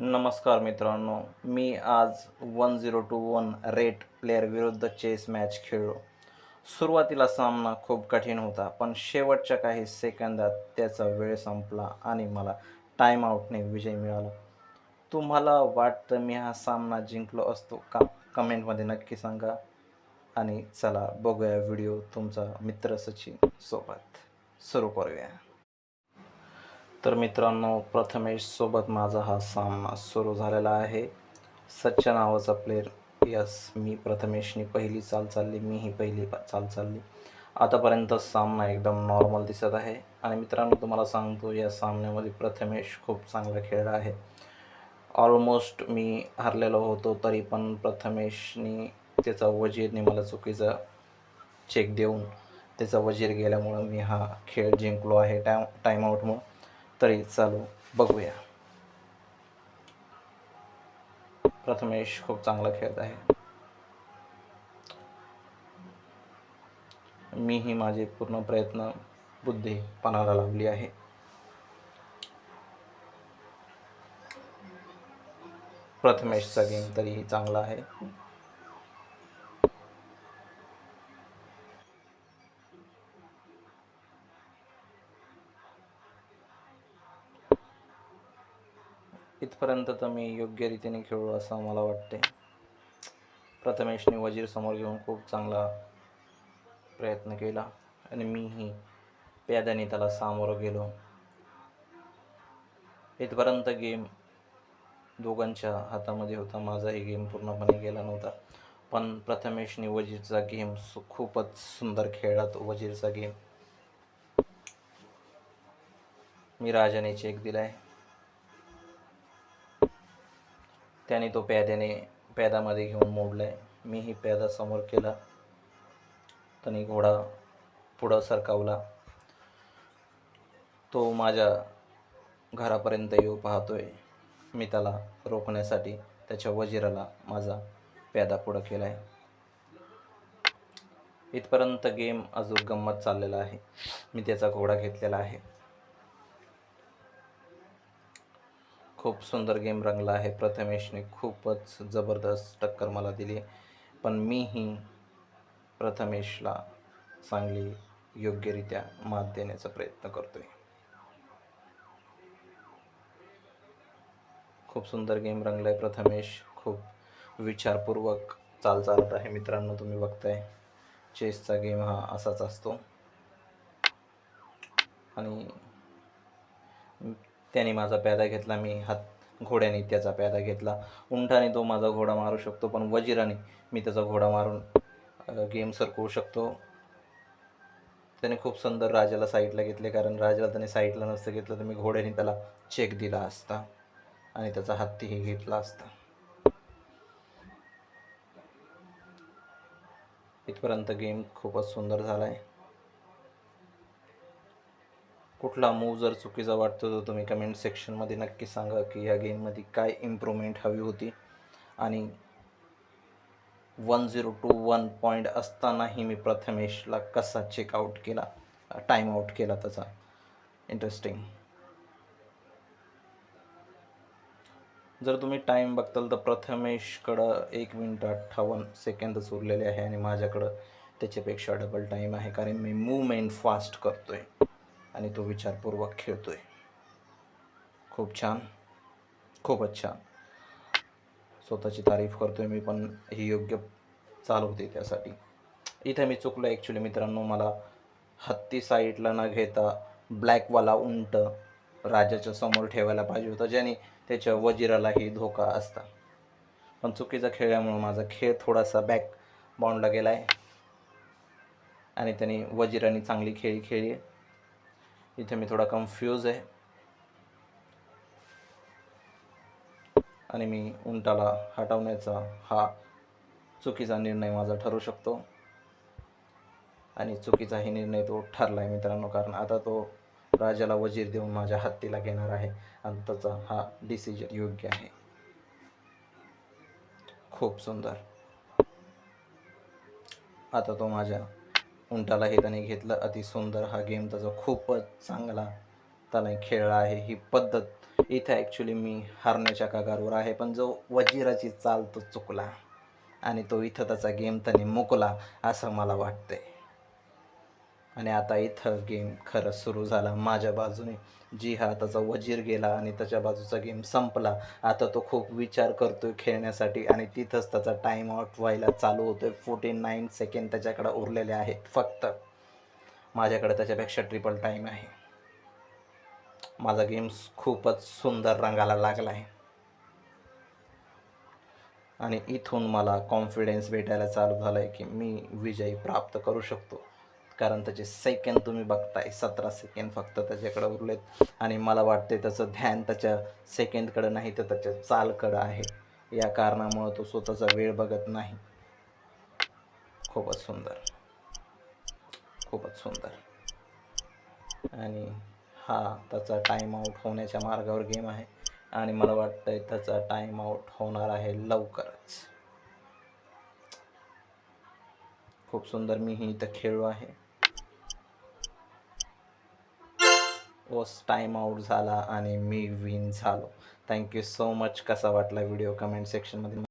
नमस्कार मित्रांनो, मी आज 1021 रेट प्लेयर विरुद्ध चेस मॅच खेळलो. सुरुवातीला सामना खूप कठीण होता, पण शेवटच्या काही सेकंदात त्याचा वेळ संपला आणि मला टाइम आउटने विजय मिळाला. तुम्हाला वाटतं मी हा सामना जिंकलो असतो का? कमेंटमध्ये नक्की सांगा. आणि चला बघूया व्हिडिओ तुमचा मित्र सचिन सोबत. सुरू करूया. तर मित्रांनो, प्रथमेश सोबत माझा हा सामना सुरू झालेला आहे. सच्चा नावाचा प्लेयर. यस, मी प्रथमेशनी पहिली चाल चालली, मीही पहिली चाल चालली. आतापर्यंत सामना एकदम नॉर्मल दिसत आहे. आणि मित्रांनो, तुम्हाला सांगतो, या सामन्यामध्ये प्रथमेश खूप चांगला खेळला आहे. ऑलमोस्ट मी हरलेलो होतो, तरी पण प्रथमेशनी त्याचा वजीरने मला चुकीचा चेक देऊन त्याचा वजीर गेल्यामुळं मी हा खेळ जिंकलो आहे टाईमआउटमुळं. तरी चालू बघूया. प्रथमेश खूप चांगला खेळत आहे. मीही माझे पूर्ण प्रयत्न बुद्धी पणाला लावली आहे. प्रथमेशचा गेम तरीही चांगला आहे. इथपर्यंत तर मी योग्य रीतीने खेळू असं मला वाटते. प्रथमेशने वजीर समोर घेऊन खूप चांगला प्रयत्न केला आणि मीही प्याद्याने त्याला सामोरं गेलो. इथपर्यंत गेम दोघांच्या हातामध्ये होता. माझाही गेम पूर्णपणे गेला नव्हता, पण प्रथमेशने वजीरचा गेम खूपच सुंदर खेळला. तो वजीरचा गेम मी राजाने चेक दिलाय. त्याने तो प्याद्यामध्ये घेऊन मोडलाय. मीही प्यादा समोर केला. त्याने घोडा पुढं सरकावला. तो माझ्या घरापर्यंत येऊ पाहतोय. मी त्याला रोखण्यासाठी त्याच्या वजीराला माझा प्यादा पुढं केलाय. इथपर्यंत गेम अजून गंमत चाललेला आहे. मी त्याचा घोडा घेतलेला आहे. खूप सुंदर गेम रंगला आहे. प्रथमेशने खूपच जबरदस्त टक्कर मला दिली, पण मीही प्रथमेशला चांगली योग्यरित्या मात देण्याचा प्रयत्न करतोय. खूप सुंदर गेम रंगलाय. प्रथमेश खूप विचारपूर्वक चाल चालत आहे. मित्रांनो, तुम्ही बघताय, चेसचा गेम हा असाच असतो. आणि त्याने माझा प्यादा घेतला, घोड्याने त्याचा प्यादा घेतला. उंटाने तो माझा घोडा मारू शकतो, पण वजिराने मी त्याचा घोडा मारून गेम सरकवू शकतो. त्याने खूप सुंदर राजाला साईडला घेतले, कारण राजाला त्याने साईडला नसतं घेतलं तर मी घोड्याने त्याला चेक दिला असता आणि त्याचा हत्तीही घेतला असता. इथपर्यंत गेम खूपच सुंदर झाला आहे. कुठला मूव जर चुकीचा वाटतो तर तुम्ही कमेंट सेक्शनमध्ये नक्की सांगा की या गेममध्ये काय इम्प्रूव्हमेंट हवी होती. आणि 1021 पॉईंट असतानाही मी प्रथमेशला कसा चेकआउट केला, टाईम आऊट केला त्याचा. इंटरेस्टिंग. जर तुम्ही टाईम बघताल तर प्रथमेशकडं 1 मिनिट 58 सेकंदच उरलेले आहे आणि माझ्याकडं त्याच्यापेक्षा डबल टाईम आहे, कारण मी मूवमेंट फास्ट करतोय आणि तो विचारपूर्वक खेळतोय. खूप छान, खूपच छान. स्वतःची तारीफ करतोय मी, पण ही योग्य चाल होती त्यासाठी. इथे मी चुकलो ॲक्च्युली मित्रांनो. मला हत्ती साईडला न घेता ब्लॅकवाला उंट राजाच्या समोर ठेवायला पाहिजे होतं, ज्याने त्याच्या वजिरालाही धोका असता. पण चुकीचा खेळल्यामुळं माझा खेळ थोडासा बॅक बाउंडला गेला आहे आणि त्याने वजिराने चांगली खेळली. इथे मी थोडा कन्फ्यूज आहे आणि मी उंटाला हटवण्याचा हा चुकीचा निर्णय माझा ठरू शकतो. आणि चुकीचाही निर्णय तो ठरला आहे मित्रांनो, कारण आता तो राजाला वजीर देऊन माझ्या हत्तीला घेणार आहे आणि त्याचा हा डिसिजन योग्य आहे. खूप सुंदर. आता तो माझ्या उंटालाही त्याने घेतलं. अति सुंदर हा गेम त्याचा खूपच चांगला त्याने खेळला आहे. ही पद्धत इथं ॲक्च्युली मी हारण्याच्या कगारवर आहे, पण जो वजिराची चाल तो चुकला आणि तो इथं त्याचा गेम त्याने मुकला असं मला वाटतंय. आणि आता इथं गेम खरं सुरू झाला माझ्या बाजूने. जी हा, त्याचा वजीर गेला आणि त्याच्या बाजूचा गेम संपला. आता तो खूप विचार करतोय खेळण्यासाठी आणि तिथंच त्याचा टाईम आउट व्हायला चालू होतोय. 49 सेकंड त्याच्याकडे उरलेले आहेत फक्त. माझ्याकडे त्याच्यापेक्षा ट्रिपल टाईम आहे. माझा गेम खूपच सुंदर रंगाला लागला आहे आणि इथून मला कॉन्फिडन्स भेटायला चालू झाला आहे की मी विजय प्राप्त करू शकतो. कारण त्याचे सेकंद तुम्ही बघताय, 17 सेकंड फक्त त्याच्याकडे उरलेत आणि मला वाटते त्याचं ध्यान त्याच्या सेकंडकडं नाही तर त्याच्या चालकडं आहे. या कारणामुळं तो स्वतःचा वेळ बघत नाही. खूपच सुंदर, खूपच सुंदर. आणि हा त्याचा टाईम आऊट होण्याच्या मार्गावर गेम आहे आणि मला वाटतंय त्याचा टाईम आऊट होणार आहे लवकरच. खूप सुंदर मीही इथं खेळलो आहे. ओस टाईम आऊट झाला आणि मी विन झालो. Thank you so much. कसा वाटला व्हिडिओ कमेंट सेक्शनमध्ये